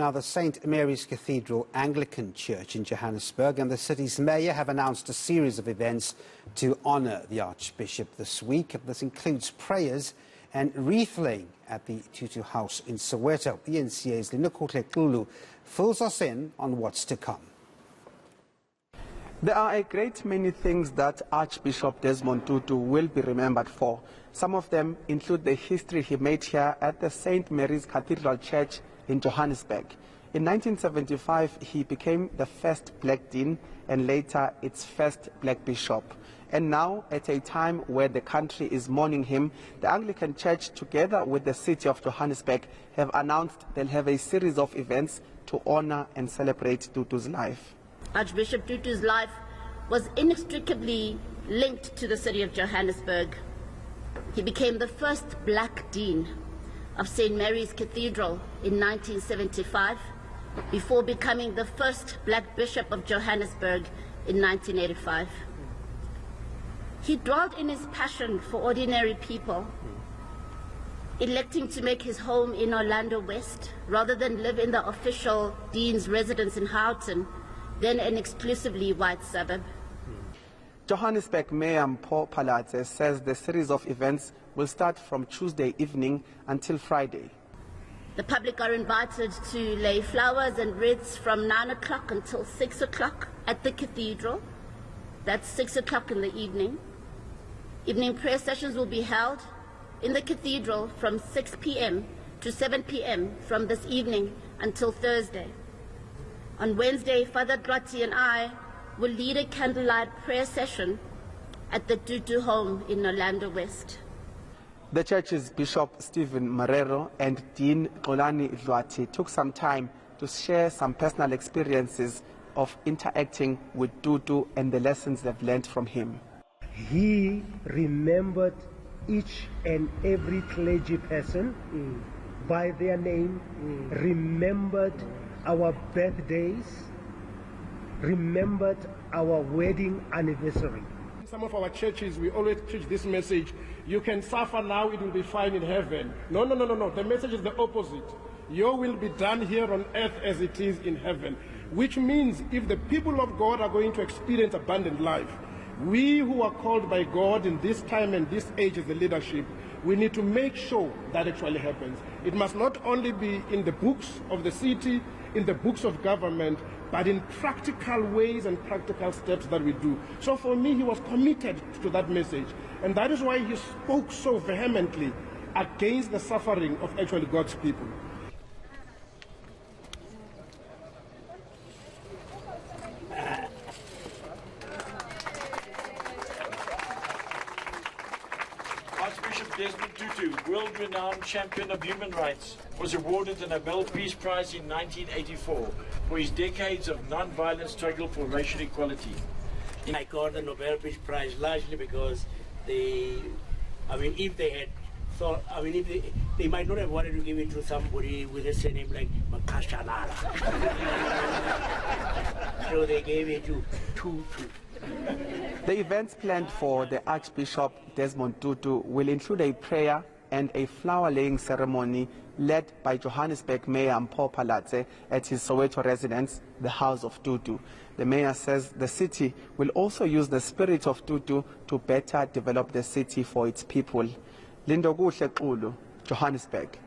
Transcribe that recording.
Now, the St. Mary's Cathedral Anglican Church in Johannesburg and the city's mayor have announced a series of events to honour the Archbishop this week. This includes prayers and wreath-laying at the Tutu house in Soweto. eNCA's Lindokuhle Xulu fills us in on what's to come. There are a great many things that Archbishop Desmond Tutu will be remembered for. Some of them include the history he made here at the St. Mary's Cathedral Church in Johannesburg. In 1975, he became the first black dean and later its first black bishop. And now, at a time where the country is mourning him, the Anglican Church, together with the city of Johannesburg, have announced they'll have a series of events to honor and celebrate Tutu's life. Archbishop Tutu's life was inextricably linked to the city of Johannesburg. He became the first black dean of St. Mary's Cathedral in 1975, before becoming the first black bishop of Johannesburg in 1985. He dwelt in his passion for ordinary people, electing to make his home in Orlando West rather than live in the official dean's residence in Houghton, then an exclusively white suburb. Johannesburg Mayor Mpho Phalatse says the series of events will start from Tuesday evening until Friday. The public are invited to lay flowers and wreaths from 9 o'clock until 6 o'clock at the cathedral. That's 6 o'clock in the evening. Evening prayer sessions will be held in the cathedral from 6 p.m. to 7 p.m. from this evening until Thursday. On Wednesday, Father Dratty and I will lead a candlelight prayer session at the Tutu home in Orlando West. The church's Bishop Stephen Marrero and Dean Xolani Dlwati took some time to share some personal experiences of interacting with Tutu and the lessons they've learned from him. He remembered each and every clergy person by their name, remembered our birthdays, remembered our wedding anniversary. Some of our churches, we always preach this message: you can suffer now, it will be fine in heaven. No. The message is the opposite. Your will be done here on earth as it is in heaven. Which means if the people of God are going to experience abundant life, we who are called by God in this time and this age as the leadership, we need to make sure that actually happens. It must not only be in the books of the city, in the books of government, but in practical ways and practical steps that we do. So for me, he was committed to that message. And that is why he spoke so vehemently against the suffering of actually God's people. Archbishop Desmond Tutu, world-renowned champion of human rights, was awarded the Nobel Peace Prize in 1984 for his decades of non-violent struggle for racial equality. I got the Nobel Peace Prize largely because if they had thought, they might not have wanted to give it to somebody with a surname like Makashanara. So they gave it to Tutu. The events planned for the Archbishop Desmond Tutu will include a prayer and a flower-laying ceremony led by Johannesburg Mayor Mpho Phalatse at his Soweto residence, the House of Tutu. The mayor says the city will also use the spirit of Tutu to better develop the city for its people. Lindokuhle Xulu, Johannesburg.